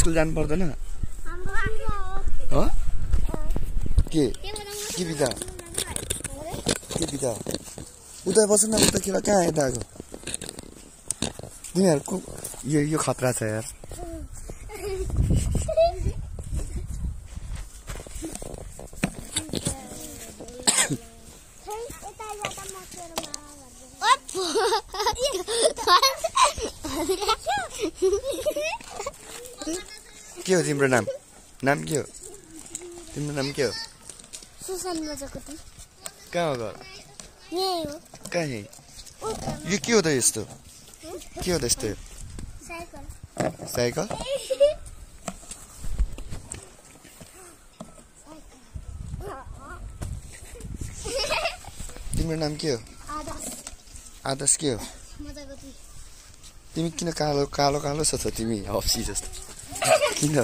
school जानु पर्दैन हो के बिदा उता बस्नु न उता के कहाँ यता आएको तिमीहरूको यो खतरा छ यार के हो तिम्रो नाम के हो तिम्रो नाम के हो कहाँ हो घर कहाँ है यो के हो त यस्तो के हो त यस्तो साइकल तिम्रो नाम के हो आदर्श के हो तिमी किन कालो छ त तिमी हप्सी जस्तो किन